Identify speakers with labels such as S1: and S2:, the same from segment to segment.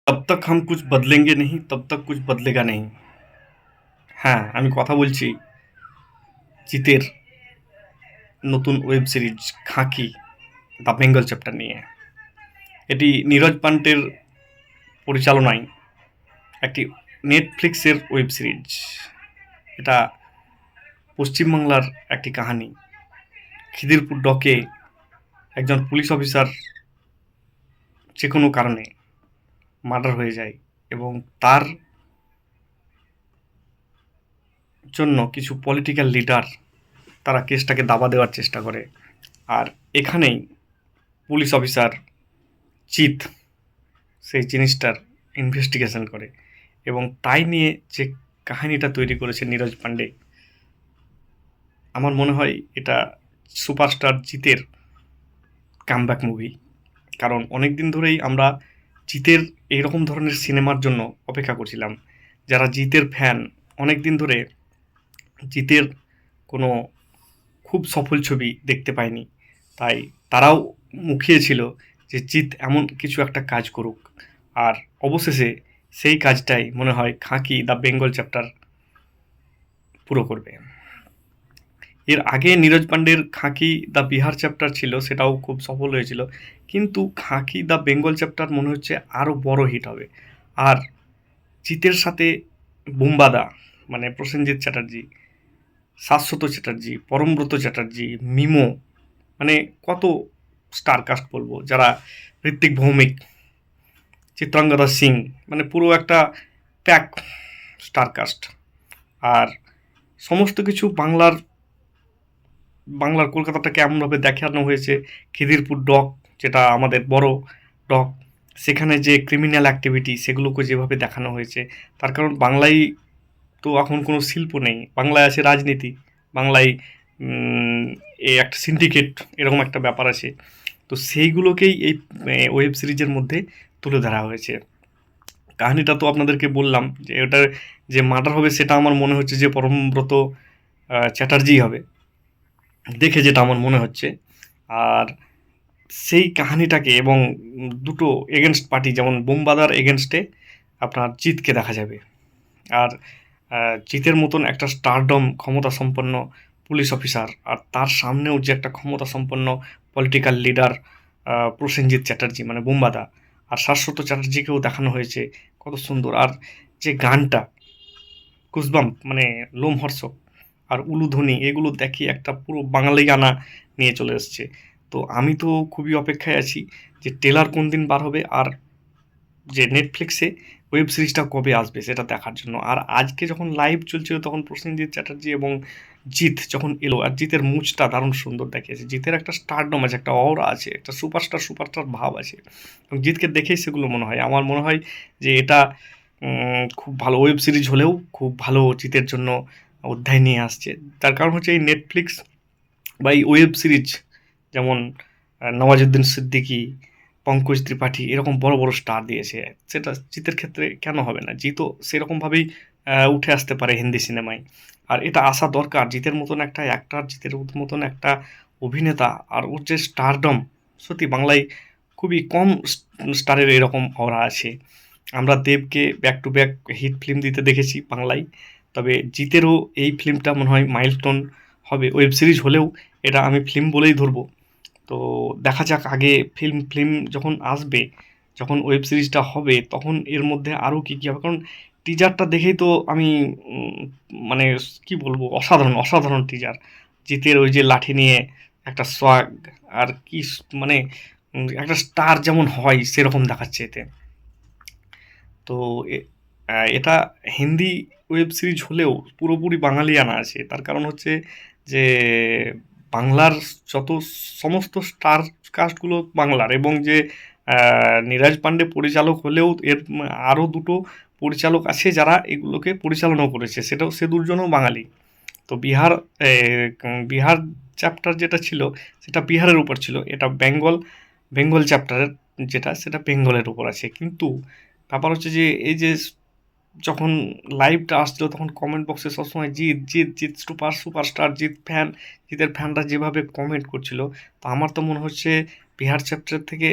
S1: तब तक हम कुछ बदलेंगे नहीं, तब तक कुछ बदलेगा नहीं। হ্যাঁ, আমি কথা বলছি জিতের নতুন web series Khakee the Bengal chapter নিয়ে। এটি নীরজ পান্টের পরিচালনায় একটি নেটফ্লিক্সের ওয়েব সিরিজ। এটা পশ্চিমবাংলার একটি কাহিনী। খিদিরপুর ডকে একজন পুলিশ অফিসার যে কোনো কারণে মার্ডার হয়ে যায় এবং তার জন্য কিছু পলিটিক্যাল লিডার তারা কেসটাকে দাবা দেওয়ার চেষ্টা করে। আর এখানেই পুলিশ অফিসার চিত সেই জিনিসটার ইনভেস্টিগেশন করে এবং তাই নিয়ে যে কাহিনীটা তৈরি করেছে নীরজ পান্ডে, আমার মনে হয় এটা সুপারস্টার জিতের কামব্যাক মুভি। কারণ অনেক দিন ধরেই আমরা জিতের এইরকম ধরনের সিনেমার জন্য অপেক্ষা করছিলাম। যারা জিতের ফ্যান, অনেক দিন ধরে জিতের কোনো খুব সফল ছবি দেখতে পায়নি, তাই তারাও মুখিয়েছিল যে জিৎ এমন কিছু একটা কাজ করুক। আর অবশেষে সেই কাজটাই মনে হয় খাঁকি দ্য বেঙ্গল চ্যাপ্টার পুরো করবে। এর আগে নীরজ পান্ডের খাঁকি দ্য বিহার চ্যাপ্টার ছিল, সেটাও খুব সফল হয়েছিল, কিন্তু খাঁকি দ্য বেঙ্গল চ্যাপ্টার মনে হচ্ছে আরও বড় হিট হবে। আর জিতের সাথে বুম্বাদা মানে প্রসেনজিৎ চ্যাটার্জি, শাশ্বত চ্যাটার্জি, পরমব্রত চ্যাটার্জি, মিমো, মানে কত স্টার কাস্ট বলবো, যারা ঋত্বিক ভৌমিক, চিত্রাঙ্গদা সিং, মানে পুরো একটা প্যাক স্টার কাস্ট। আর সমস্ত কিছু বাংলার বাংলার কলকাতাটাকে এমনভাবে দেখানো হয়েছে। খিদিরপুর ডক, যেটা আমাদের বড় ডক, সেখানে যে ক্রিমিনাল অ্যাক্টিভিটি সেগুলোকে যেভাবে দেখানো হয়েছে, তার কারণ বাংলায় তো এখন কোনো শিল্প নেই, বাংলায় আছে রাজনীতি, বাংলায় এই একটা সিন্ডিকেট, এরকম একটা ব্যাপার আছে। তো সেইগুলোকেই এই ওয়েব সিরিজের মধ্যে তুলে ধরা হয়েছে। কাহিনীটা তো আপনাদেরকে বললাম যে ওটার যে মার্ডার হবে সেটা আমার মনে হচ্ছে যে পরমব্রত চ্যাটার্জি হবে, দেখে যেটা আমার মনে হচ্ছে। আর সেই কাহিনীটাকে এবং দুটো এগেনস্ট পার্টি, যেমন বোমবাদার এগেনস্টে আপনার জিতকে দেখা যাবে। আর জিতের মতন একটা স্টারডম ক্ষমতা সম্পন্ন পুলিশ অফিসার, আর তার সামনেও যে একটা ক্ষমতা সম্পন্ন পলিটিক্যাল লিডার প্রসেনজিৎ চ্যাটার্জি মানে বোমবাদা, আর শাশ্বত চ্যাটার্জিকেও দেখানো হয়েছে কত সুন্দর। আর যে গানটা গুজবাম্প মানে লোমহর্ষক, আর উলুধ্বনি, এগুলো দেখি একটা পুরো বাঙালি গানা নিয়ে চলে এসছে। তো আমি তো খুবই অপেক্ষায় আছি যে টেলার কোন দিন বার হবে আর যে নেটফ্লিক্সে ওয়েব সিরিজটা কবে আসবে সেটা দেখার জন্য। আর আজকে যখন লাইভ চলছিল তখন প্রসেনজিৎ চ্যাটার্জি এবং জিৎ যখন এলো, আর জিতের মুচটা দারুণ সুন্দর দেখিয়েছে। জিতের একটা স্টারডম আছে, একটা অরা আছে, একটা সুপারস্টার সুপারস্টার ভাব আছে, এবং জিতকে দেখেই সেগুলো মনে হয়। আমার মনে হয় যে এটা খুব ভালো ওয়েব সিরিজ হলেও খুব ভালো জিতের জন্য অধ্যায় নিয়ে আসছে। তার কারণ হচ্ছে এই নেটফ্লিক্স বা এই ওয়েব সিরিজ, যেমন নওয়াজুদ্দিন সিদ্দিকী, পঙ্কজ ত্রিপাঠী, এরকম বড় বড় স্টার দিয়েছে। সেটা জিতের ক্ষেত্রে কেন হবে না? জিতও সেরকমভাবেই উঠে আসতে পারে হিন্দি সিনেমায়। আর এটা আসা দরকার, জিতের মতন একটা অ্যাক্টার, জিতের মতন একটা অভিনেতা, আর ওর যে স্টারডম, সত্যি বাংলায় খুবই কম স্টারের এরকম অরা আছে। আমরা দেবকে back to back hit film দিতে দেখেছি বাংলায়, তবে জিতেরও এই ফিল্মটা মনে হয় মাইলস্টোন হবে। ওয়েব সিরিজ হলেও এটা আমি ফিল্ম বলেই ধরবো। তো দেখা যাক আগে ফিল্ম যখন আসবে, যখন ওয়েব সিরিজটা হবে, তখন এর মধ্যে আরও কী কী হবে। কারণ টিজারটা দেখেই তো আমি মানে কি বলবো, অসাধারণ অসাধারণ টিজার। জিতের ওই যে লাঠি নিয়ে একটা সোয়াগ, আর কি মানে একটা স্টার যেমন হয় সেরকম দেখাচ্ছে এতে। তো এটা হিন্দি ওয়েব সিরিজ হলেও পুরোপুরি বাঙালিয়ানা আছে। তার কারণ হচ্ছে যে বাংলার যত সমস্ত স্টার কাস্টগুলো বাংলার, এবং যে নীরাজ পান্ডে পরিচালক হলেও এর আরও দুটো পরিচালক আছে যারা এগুলোকে পরিচালনাও করেছে, সেটাও সে দুজনও বাঙালি। তো বিহার চ্যাপ্টার যেটা ছিল সেটা বিহারের উপর ছিল, এটা বেঙ্গল চ্যাপ্টারের যেটা সেটা বেঙ্গলের উপর আছে। কিন্তু ব্যাপার হচ্ছে যে এই যে যখন লাইভটা আসছিল তখন কমেন্ট বক্সে সবসময় জিৎ জিৎ জিৎ সুপারস্টার জিৎ ফ্যান, জিতের ফ্যানরা যেভাবে কমেন্ট করছিল, তো আমার তো মনে হচ্ছে বিহার চ্যাপ্টার থেকে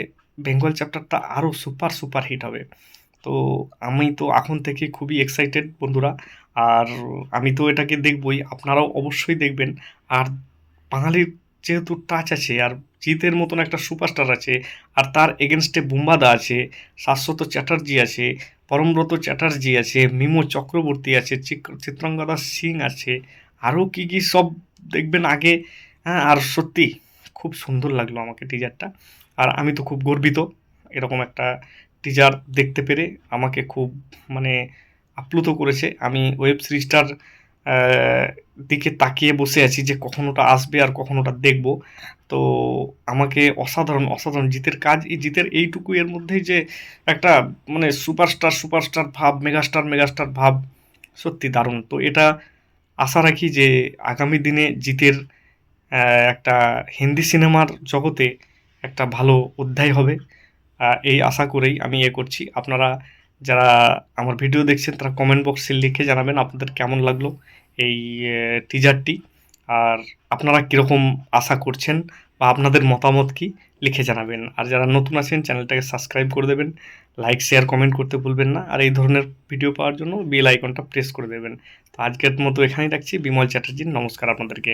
S1: বেঙ্গল চ্যাপ্টারটা আরও সুপার হিট হবে। তো আমি তো এখন থেকে খুবই এক্সাইটেড বন্ধুরা। আর আমি তো এটাকে দেখবই, আপনারাও অবশ্যই দেখবেন। আর বাঙালির যেহেতু টাচ আছে, আর জিতের মতন একটা সুপারস্টার আছে, আর তার এগেনস্টে বুম্বাদা আছে, শাশ্বত চ্যাটার্জি আছে, পরমব্রত চ্যাটার্জি আছে, মিমো চক্রবর্তী আছে, চিত্রাঙ্গদা সিং আছে, আরও কি কি সব দেখবেন আগে। হ্যাঁ, আর সত্যি খুব সুন্দর লাগলো আমাকে টিজারটা। আর আমি তো খুব গর্বিত এরকম একটা টিজার দেখতে পেরে। আমাকে খুব মানে আপ্লুত করেছে। আমি ওয়েব সিরিজটার দিকে তাকিয়ে বসে আছি যে কখন ওটা আসবে আর কখন ওটা দেখব। তো আমাকে অসাধারণ, অসাধারণ জিতের কাজ, এই জিতের এইটুকু এর মধ্যেই যে একটা মানে সুপারস্টার, সুপারস্টার ভাব, মেগাস্টার, মেগাস্টার ভাব, সত্যি দারুণ। তো এটা আশা রাখি যে আগামী দিনে জিতের একটা হিন্দি সিনেমার জগতে একটা ভালো অধ্যায় হবে। এই আশা করেই আমি করছি। আপনারা যারা আমার ভিডিও দেখছেন তারা কমেন্ট বক্সে লিখে জানাবেন আপনাদের কেমন লাগলো এই টিজারটি। আর আপনারা কীরকম আশা করছেন বা আপনাদের মতামত কি লিখে জানাবেন। আর যারা নতুন আছেন চ্যানেলটাকে সাবস্ক্রাইব করে দেবেন, লাইক, শেয়ার, কমেন্ট করতে ভুলবেন না। আর এই ধরনের ভিডিও পাওয়ার জন্য বেল আইকনটা প্রেস করে দেবেন। তো আজকের মতো এখানেই রাখছি। বিমল চ্যাটার্জি, নমস্কার আপনাদেরকে।